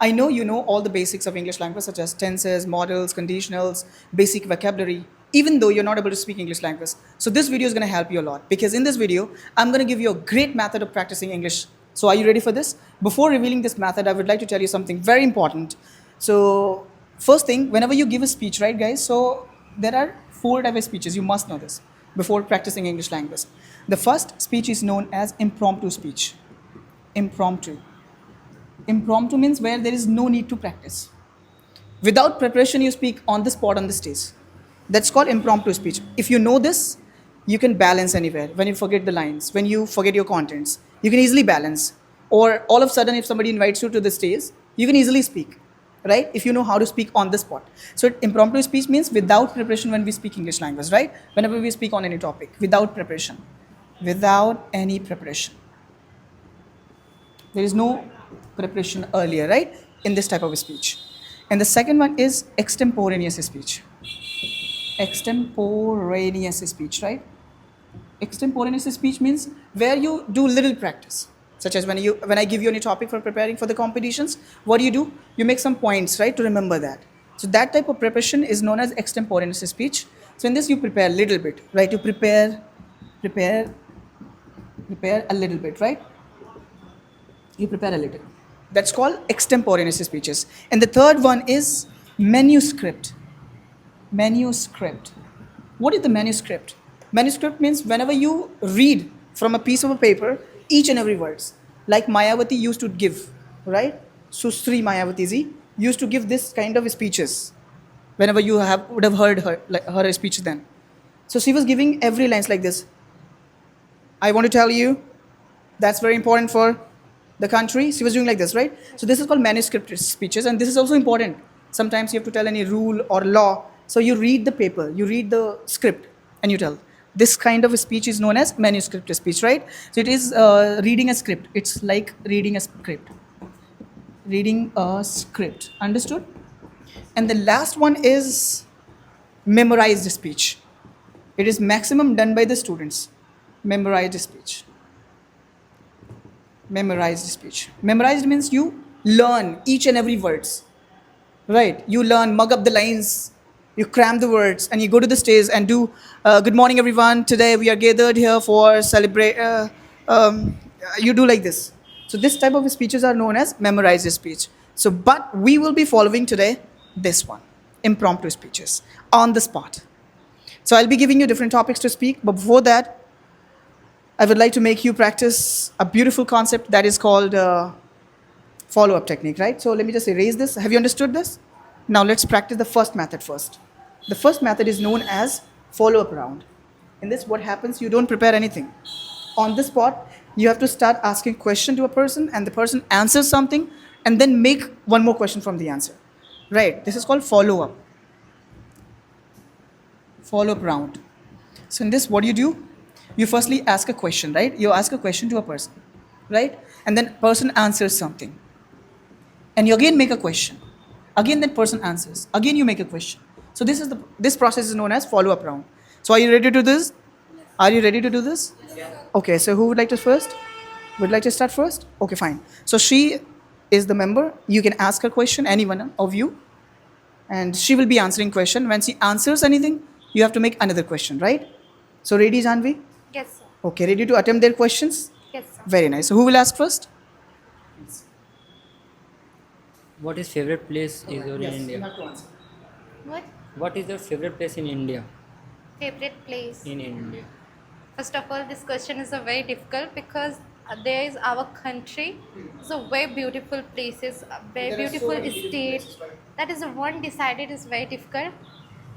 I know you know all the basics of English language, such as tenses, modals, conditionals, basic vocabulary, even though you're not able to speak English language. So this video is going to help you a lot because in this video, I'm going to give you a great method of practicing English. So are you ready for this? Before revealing this method, I would like to tell you something very important. So first thing, whenever you give a speech, right, guys? So there are four types of speeches. You must know this before practicing English language. The first speech is known as impromptu speech. Impromptu. Impromptu means where there is no need to practice. Without preparation, you speak on the spot on the stage. That's called impromptu speech. If you know this, you can balance anywhere. When you forget the lines, when you forget your contents, you can easily balance. Or all of a sudden, if somebody invites you to the stage, you can easily speak, right? If you know how to speak on the spot. So impromptu speech means without preparation when we speak English language, right? Whenever we speak on any topic, without preparation. Without any preparation. There is no preparation earlier, right? In this type of speech. And the second one is extemporaneous speech. Extemporaneous speech, right? Extemporaneous speech means where you do little practice. Such as when I give you any topic for preparing for the competitions, what do? You make some points, right, to remember that. So that type of preparation is known as extemporaneous speech. So in this you prepare a little bit, right? You prepare, prepare a little bit, right? You prepare a little. That's called extemporaneous speeches. And the third one is manuscript. Manuscript. What is the manuscript? Manuscript means whenever you read from a piece of a paper each and every words, like Mayawati used to give, right? Susri Mayawati ji used to give this kind of speeches. Whenever you would have heard her her speech then. So she was giving every lines like this. I want to tell you that's very important for the country. She was doing like this, right? So this is called manuscript speeches, and this is also important. Sometimes you have to tell any rule or law. So you read the paper, you read the script, and you tell. This kind of a speech is known as manuscript speech, right? So it is reading a script. It's like reading a script. Reading a script. Understood? And the last one is memorized speech. It is maximum done by the students. Memorized speech. Memorized speech. Memorized means you learn each and every words, right? You learn, mug up the lines, you cram the words, and you go to the stage and do. Good morning, everyone. Today we are gathered here for celebrate. You do like this. So this type of speeches are known as memorized speech. So, but we will be following today this one, impromptu speeches on the spot. So I'll be giving you different topics to speak, but before that, I would like to make you practice a beautiful concept that is called follow-up technique, right? So let me just erase this. Have you understood this? Now let's practice the first method first. The first method is known as follow-up round. In this, what happens? You don't prepare anything. On the spot, you have to start asking question to a person, and the person answers something, and then make one more question from the answer. Right? This is called follow-up. Follow-up round. So in this, what do? You firstly ask a question, right? You ask a question to a person, right? And then person answers something. And you again make a question. Again that person answers. Again you make a question. So this process is known as follow-up round. So are you ready to do this? Are you ready to do this? Okay, so who would like to first? Would like to start first? Okay, fine. So she is the member. You can ask her question, anyone of you, and she will be answering question. When she answers anything, you have to make another question, right? So ready, Janvi? Yes, sir. Okay, ready to attempt their questions? Yes, sir. Very nice. So who will ask first? What is favorite place is your in You India? have to answer. What What is your favorite place in India? favorite place? In India. First of all, this question is a very difficult because there is our country, so very beautiful places, very There are so beautiful many beautiful state. places, right? That is the one decided is very difficult.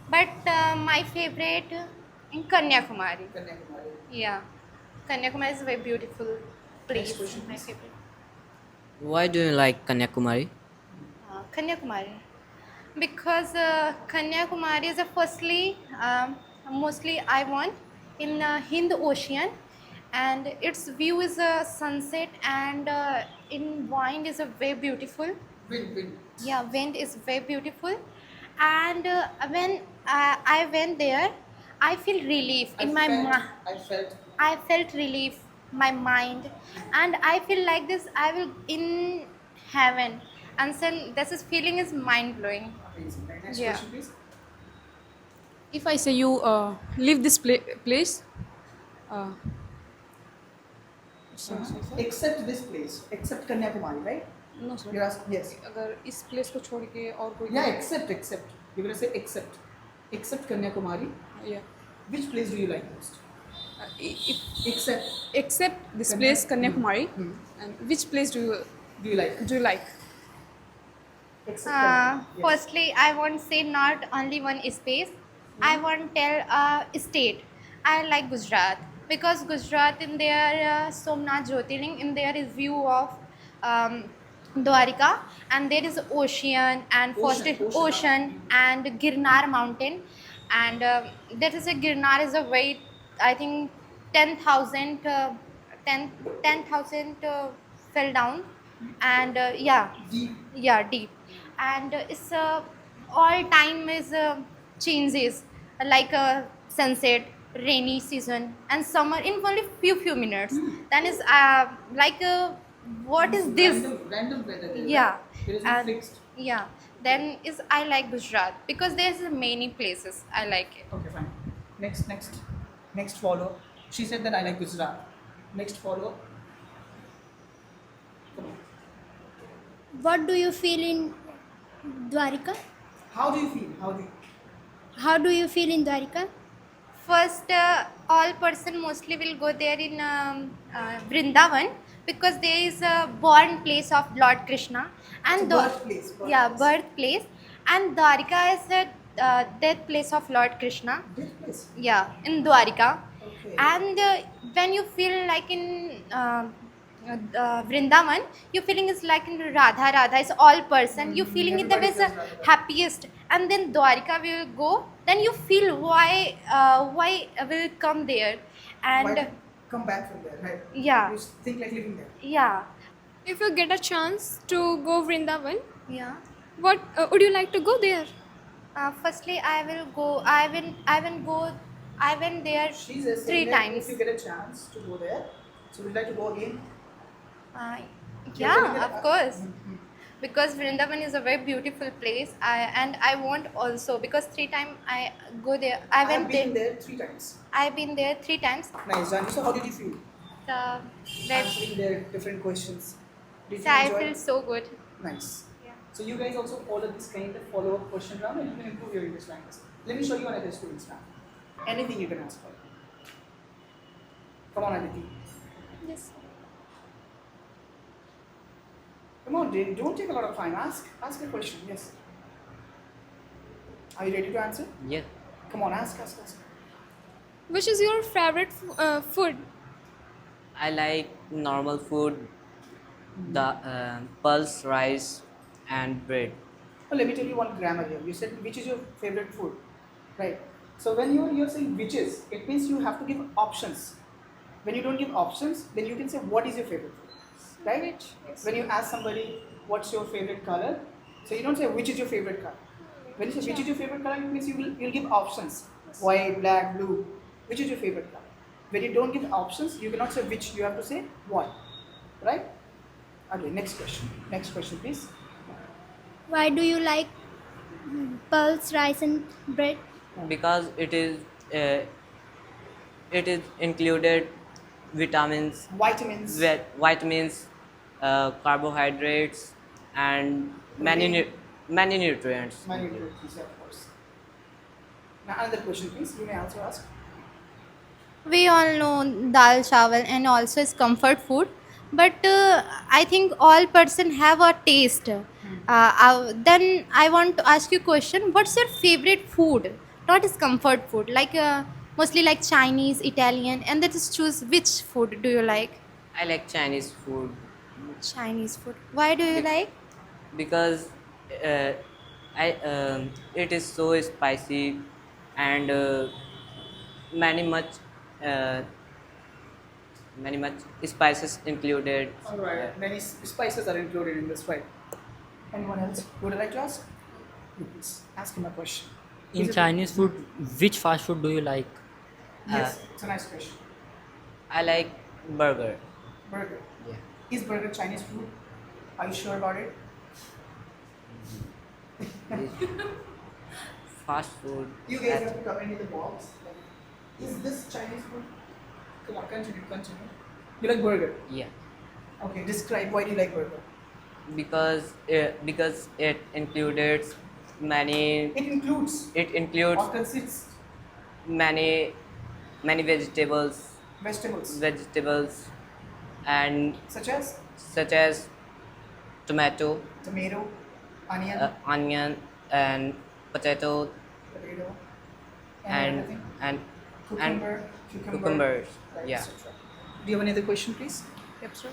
But my favorite in Kanyakumari. Yeah, Kanyakumari is a very beautiful place. question, My please. favorite. Why do you like Kanyakumari? Kanyakumari. Because Kanyakumari is a firstly, mostly I want in Hind Ocean, and its view is a sunset, and in wind is a very beautiful. Win. Yeah, wind is very beautiful, and when I went there, I feel relief in my mind. I felt relief, my mind, and I feel like this. I will in heaven. and then this is feeling is mind blowing. Amazing. Right, next Yeah. question, please. If I say you leave this place, uh, Except this place, except Kanyakumari, right? no sir. You're asking, yes. अगर इस place को छोड़ के और कोई Yeah, except. You're gonna say except. Except Kanyakumari, yeah. which place do you like most? If Except this place Kanyakumari, Hmm. and which place do do you like? you like? Except Kanyakumari. Yes. Firstly, I won't say not only one space. I won't tell a state. I like Gujarat because Gujarat in their Somnath Jyotirling in there is view of Dwarika, and there is ocean and ocean and Girnar mountain, and that is a Girnar is a weight I think 10,000 10,000 fell down, and yeah, Deep. yeah, deep, and it's all time is changes like sunset, rainy season and summer in only few minutes. Then is like what is this? Random weather. There, Yeah, right? There is no and fixed. yeah, then is I like Gujarat because there's many places I like it. Okay, fine. Next follow. She said that I like Gujarat. Next follow. Come on. What do you feel in Dwarika? How do you feel? How do you feel in Dwarika? First, all person mostly will go there in Vrindavan because there is a born place of Lord Krishna and birthplace. birthplace, and Dwarika is a death place of Lord Krishna. This place. Yeah, in Dwarika. Okay. And when you feel like in Vrindavan, you feeling is like in Radha is all person. You feeling it the everybody best feels Radha. happiest, and then Dwarika will go. Then you feel why will come there, Why and to come back from there, right? Yeah. You think like living there. yeah, If you get a chance to go Vrindavan, yeah. what would you like to go there? Firstly, I will go. I went there She's saying three that times. if you get a chance to go there, so would you like to go again? Uh, You're gonna yeah, get- of course. Mhm. Because Vrindavan is a very beautiful place. I want also because 3 times I go there. I I've went been there. there 3 times. I've been there 3 times. Nice, Janji. So how did you feel? That Answering their different questions. Did you I enjoy? feel so good. Nice. Yeah. So you guys also follow this kind of follow-up question round and you can improve your English language. Let me show you another students now. Anything you can ask for. Come on, Aditi. Yes. Come on, Jane. Don't take a lot of time. Ask a question. Yes. Are you ready to answer? Yeah. Come on, ask. Which is your favorite food? I like normal food, the pulse rice and bread. Well, let me tell you one grammar here. You said which is your favorite food, right? So when you're saying which is, it means you have to give options. When you don't give options, then you can say what is your favorite food, right? Which, yes. When you ask somebody what's your favorite color, so you don't say which is your favorite color. When you say which is your favorite color, it means you'll give options: white, black, blue. Which is your favorite color? When you don't give options, you cannot say which. You have to say what, right? Okay. Next question, please. Why do you like pulse, rice, and bread? Because it is included vitamins, Vitamins. vitamins, carbohydrates, and many nutrients. Many nutrients, yeah, of course. Now another question, please. You may also ask. We all know dal chawal and also is comfort food, but I think all person have a taste. Then I want to ask you a question. What's your favorite food? Not is comfort food, like mostly like Chinese, Italian, and that is choose which food do you like? I like Chinese food Chinese food. Why do you like? because it is so spicy and uh, many much spices included. Alright, many spices are included in this, right? Anyone else? Would you like to ask? You please ask him a question. In Is it- Chinese food, which fast food do you like? Yes, it's a nice question. I like burger. Burger. Yeah. Is burger Chinese food? Are you sure about it? Fast food. You guys have to comment in the box. Is this Chinese food? Come on, continue. You like burger? Yeah, Okay, describe why do you like burger? because it included many. It includes It includes or consists many vegetables, vegetables and such as tomato, tomato, onion, onion, and potato, potato, and everything. and Cucumber, cucumbers. right, Yeah. etc. Do you have any other question, please? Yep, sir.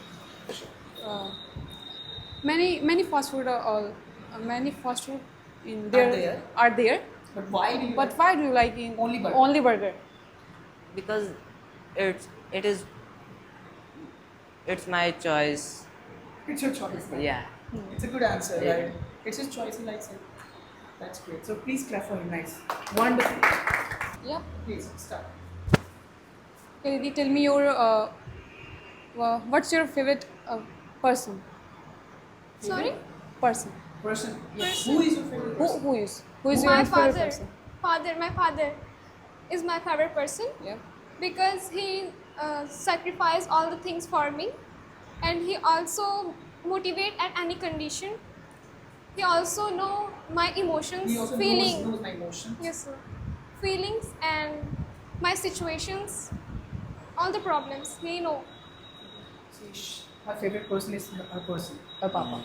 Many fast food are all many fast food in there are there. But why do you? But why do you like in Only burger. Only burger? Because it's my choice. It's your choice. Right? Yeah. It's a good answer, Yeah. right? It's his choice. He likes it. That's great. So please clap for him. Nice, wonderful. Yeah. Please start. Okay, Didi, tell me your what's your favorite person? Sorry? Person. Person. Person. Who is your favorite person? Who is your My favorite father. person? My father is my favorite person Yeah. because he sacrificed all the things for me, and he also motivate at any condition. He also know my emotions, He also feeling. knows my emotions. Yes, sir. Feelings and my situations, all the problems. He know. My favorite person is a person, a papa.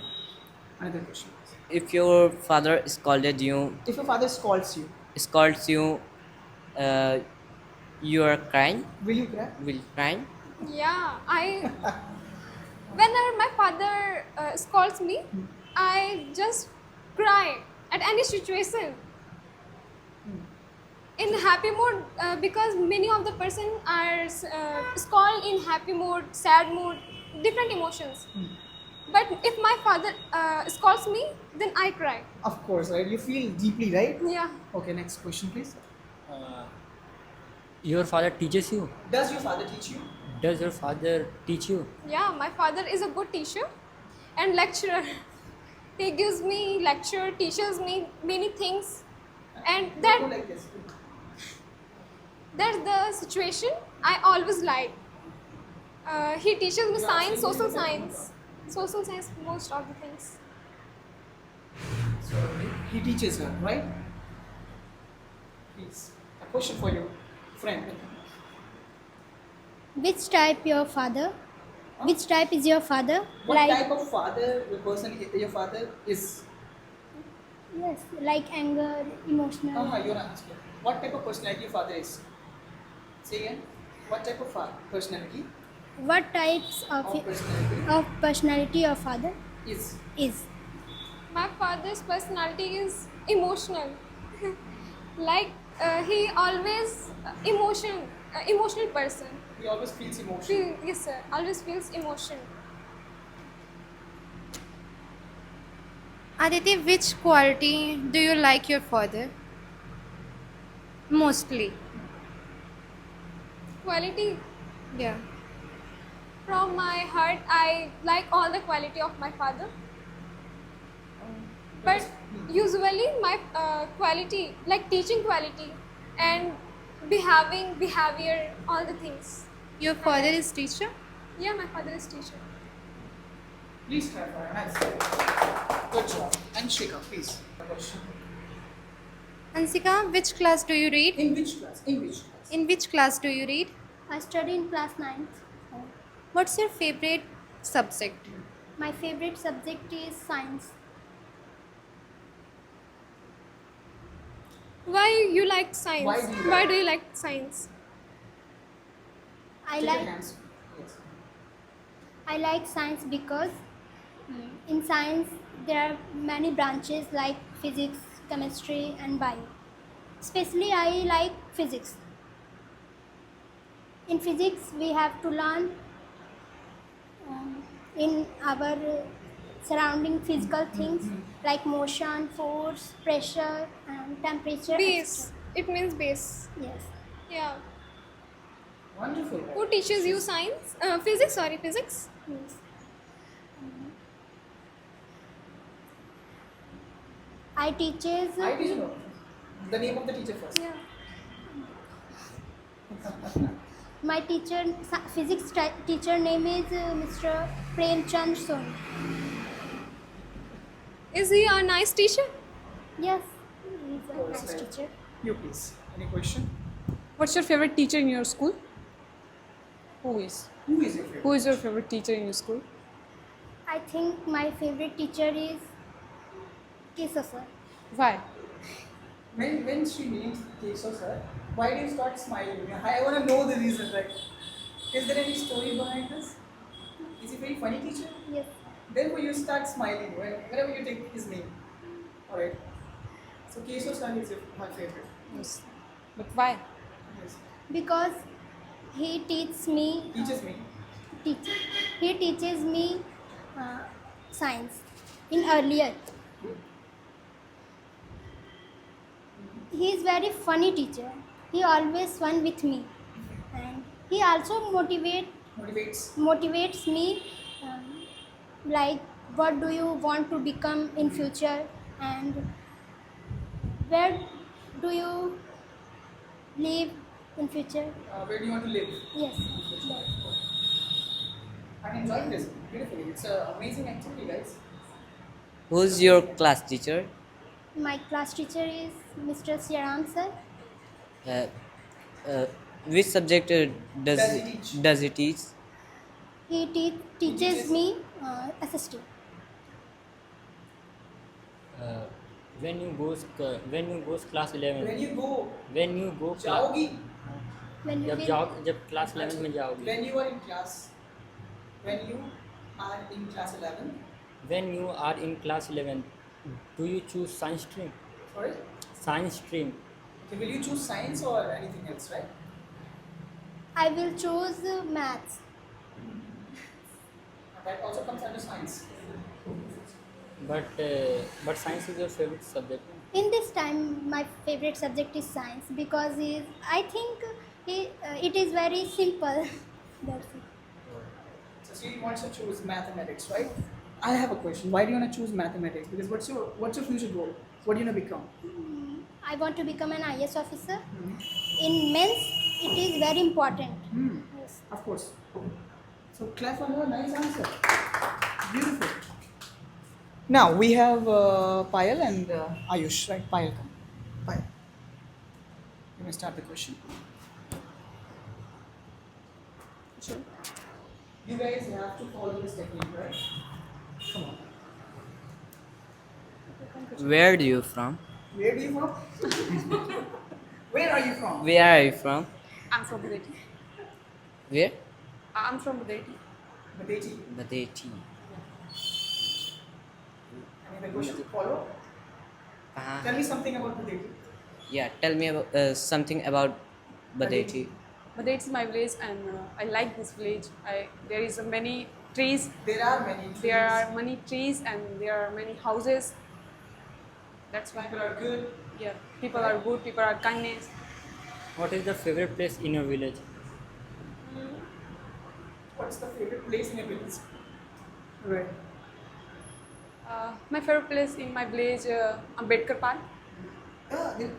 Another question. If your father scolded you, If your father scolds you, you are crying. will you cry? Will you crying? Yeah, whenever my father scolds me, I just cry at any situation. In happy mood, because many of the person are scold in happy mood, sad mood, different emotions. But if my father scolds me, then I cry. Of course, right? You feel deeply, right? Yeah. Okay, next question, please. Your father teaches you? Does your father teach you? Does your father teach you? Yeah, my father is a good teacher and lecturer. He gives me lecture, teaches me many things, and Go like this. that's the situation I always like. He teaches me science, social science, most of the things. So he teaches her, right? Please, a question for you, friend. Which type your father? Which type is your father? What like type of father your person your father is? yes, like anger, emotional. You're asking. What type of personality your father is? Say again. What type of personality What types of of personality your father is? is? My father's personality is emotional. Like he always emotional person. He always feels emotion. Yes, sir. Always feels emotion. Aditi, which quality do you like your father? Mostly. Quality. Yeah. From my heart, I like all the quality of my father. But usually my quality, like teaching quality and behavior, all the things. Your father is teacher? Yeah, my father is teacher. Please clap for her. Nice. Good job. And Shika, please. A question. Ansika, which class do you read? In which class? In which class? In which class do you read? I study in class 9th. What's your favorite subject? My favorite subject is science. Why you like science? Why do you like- do you like science? I Take your like hands. Yes. I like science because in science there are many branches like physics, chemistry, and bio. Especially I like physics. In physics we have to learn in our surrounding physical things like motion, force, pressure, and temperature. Base. It means base. etc. Yes. Yeah. Wonderful. Who teaches you science? Physics. Sorry, physics. Yes. I teaches. I teacher no. The name of the teacher first. Yeah. My teacher, physics teacher name is Mr. Premchand Soni. Is he a nice teacher? Yes, he's a Course, nice right. teacher. You please. Any question? What's your favorite teacher in your school? Who is? Who is your favorite? Who is your favorite teacher in your school? I think my favorite teacher is Keso sir. Why? When she names Keshav sir, why do you start smiling? I want to know the reason, right? Is there any story behind this? Is he very funny teacher? Yes, Therefore you start smiling whenever you take his name. Alright. So Keshav sir is my favorite. Yes. But why? Yes. because he teaches me. Teaches me. He teaches me science in earlier. He is very funny teacher. He always fun with me, and he also motivates me. Like, what do you want to become in future, and where do you live in future? Where do you want to live? Yes. I'm enjoying this beautifully. It's an amazing activity, guys. Who's your class teacher? My class teacher is Mr. Siaram sir. Which subject does Does he teach? does he teach? He teaches me SST. When you go class 11, When you go, when you go jaogi. When you जब class 11 में जाओगी, When you are in class 11. when you are in class 11, do you choose science stream? Sorry. Science stream. Okay, will you choose science or anything else, right? I will choose maths. That also comes under science. But science is your favorite subject. In this time, my favorite subject is science because I think it is very simple. That's it. So she wants to choose mathematics, right? I have a question. Why do you want to choose mathematics? Because what's your future goal? What do you want to become? I want to become an IS officer. In men's, it is very important. Yes. Of course. So clap for her. Nice answer. Beautiful. Now we have Payal and Ayush, right? Payal, come. Payal. You may start the question. Sure. You guys have to follow this technique, right? Come on. Where do you from? Where do you from? Where are you from? Where are you from? I'm from Badeti. Where? I'm from Badeti. Badeti. Badeti. Any other question? Follow. Tell me something about Badeti. Yeah, tell me about something about Badeti. Badeti is my village, and I like this village. There is many trees. There are many trees. There are many trees, and there are many houses. That's why People are good. Yeah, people are good. People are kindness. What is the favorite place in your village? What's the favorite place in your village? Right. My favorite place in my village, Ambedkar Park.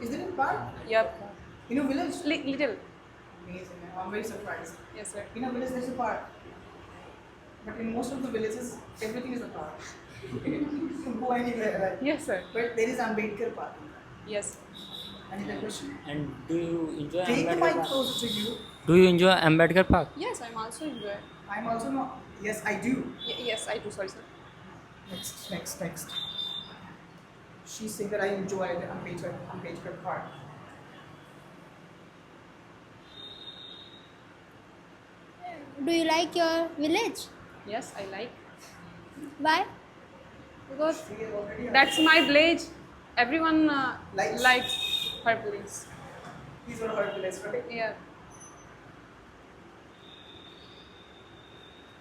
Is there a park Yep, in your village? little. Amazing. I'm very surprised. Yes, sir. In a village there's a park, but in most of the villages everything is a park. You can go anywhere, right? Yes, sir. But there is Ambedkar Park. Yes. Any other question? And do you enjoy Take the Ambedkar mic Park? closer to you. Do you enjoy Ambedkar Park? Yes, I'm also enjoy. I'm also not. Yes, I do. Yes, I do. Sorry, sir. Next. She's saying that I enjoy the Ambedkar Park. Do you like your village? Yes, I like Why? because We have already that's my village. Everyone Likes. likes her village. These were her village, right? Yeah.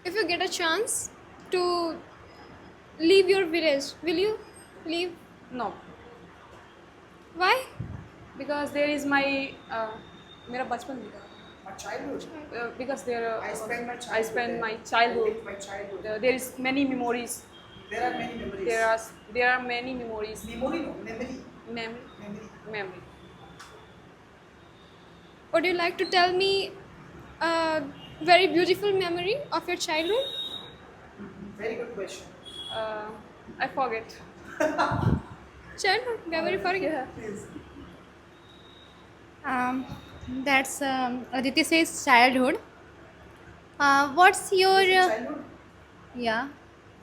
If you get a chance to leave your village, will you leave? No, Why? because there is my मेरा बचपन बीता. My childhood. Because there I spent my childhood. I spend there. my I childhood. lived my childhood. There is many memories There are many memories. There are many memories. Memory, no, memory. Memory. Memory. Memory. Would you like to tell me a very beautiful memory of your childhood? Very good question. I forget. Childhood memory for you? Please. That's Aditi says childhood. What's your Childhood? yeah?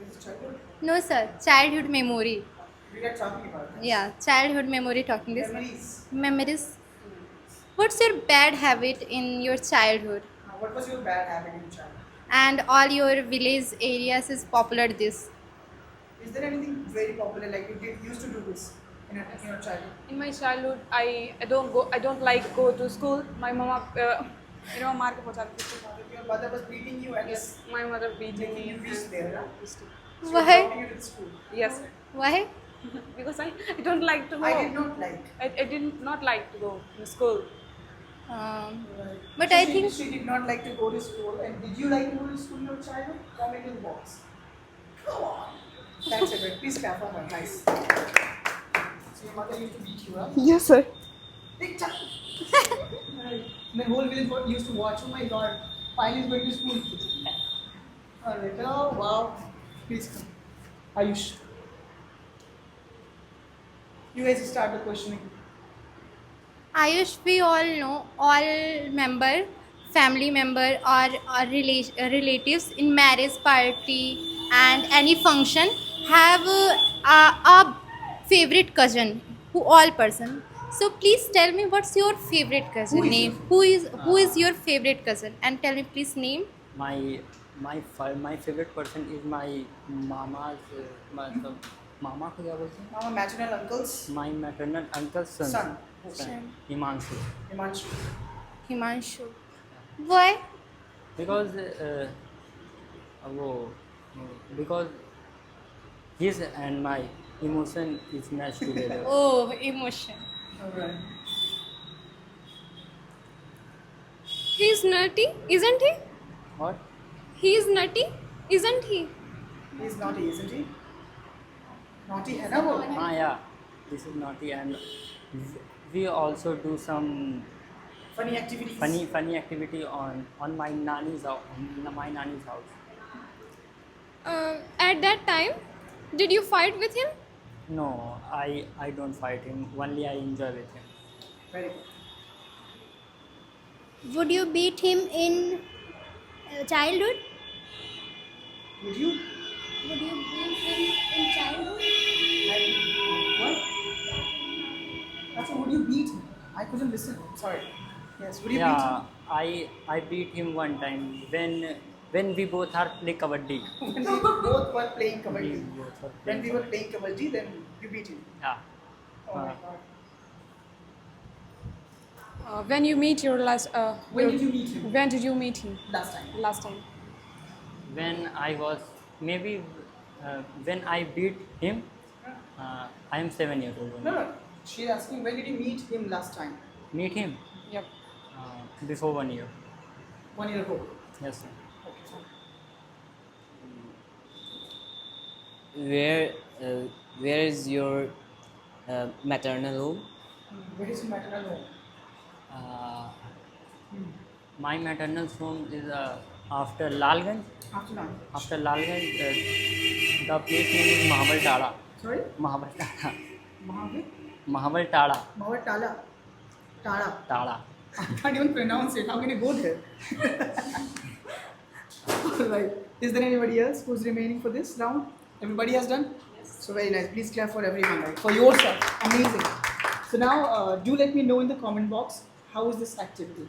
This is childhood? No, sir. Childhood memory. We are talking about this. Yeah, childhood memory. Talking this Memories. memories. What's your bad habit in your childhood? What was your bad habit in childhood? And all your village areas is popular this. Is there anything very popular like used to do this in your childhood? In my childhood, I don't go. I don't like go to school. My mama, मार के पहुंचा देती थी. Your mother was beating you and Yes, my mother beating making me. you reach there, huh? So Why? dropping you to the school. Yes, Why? because I don't like to go. I did not like. I did not like to go to school. But So I she, think she did not like to go to school. And did you like to go to school in your childhood? Comment in the box. Come on. That's a bit. Please clap for her. Nice. So your mother used to beat you, huh? Yes, sir. Big time. The whole village used to watch. Oh my God, Payal is going to school. Alright. Oh wow. Please come. Ayush. You guys start the questioning. Ayush, we all know all family member or relatives in marriage party and any function have a favorite cousin who all person. So please tell me what's your favorite cousin Who is name? Who is your favorite cousin? And tell me please name. My favorite person is my mama's मतलब मामा को क्या बोलते हैं? Now maternal uncles. My maternal uncle's son. Son. Himanshu. Himanshu. Himanshu. Why? Because because his and my emotion is matched together. Oh, emotion. Alright. He's nutty, isn't he? What? He's nutty, isn't he? He's naughty, isn't he? Naughty है ना वो? Ah, yeah. This is naughty, and we also do some Funny activities. funny activity on my nanny's house. At that time, did you fight with him? No, I don't fight him. Only I enjoy with him. Very good. Would you beat him in childhood? Would you? Would you beat him in childhood? What? That's would you beat him? I couldn't listen. Sorry. Yes. Would you beat him? Yeah, I beat him one time when we both are play kabaddi. When we both were playing We kabaddi. both were When playing we were playing kabaddi, then you beat him. Yeah. Oh my God. When you meet your last. When did you meet him? When did you meet him? Last time. Last time. When I was maybe when I beat him, I am 7 years old. No, no. She's asking when did you meet him last time? Meet him Yep. before 1 year. 1 year ago. Yes, sir. Okay. Where is your maternal home? Where is your maternal home? My maternal home is after Lalganj. After lunch. After Lalganj, the place name is Mahabal Tala. Sorry? Mahabal Tala. Mahavir? Mahabal Tala. Mahavar Tala. Tala. Tala. I can't even pronounce it. How can I go there? Alright. Is there anybody else who's remaining for this round? Everybody has done? Yes. So very nice. Please clap for everyone, right? For yourself. Amazing. So now, do let me know in the comment box how is this activity.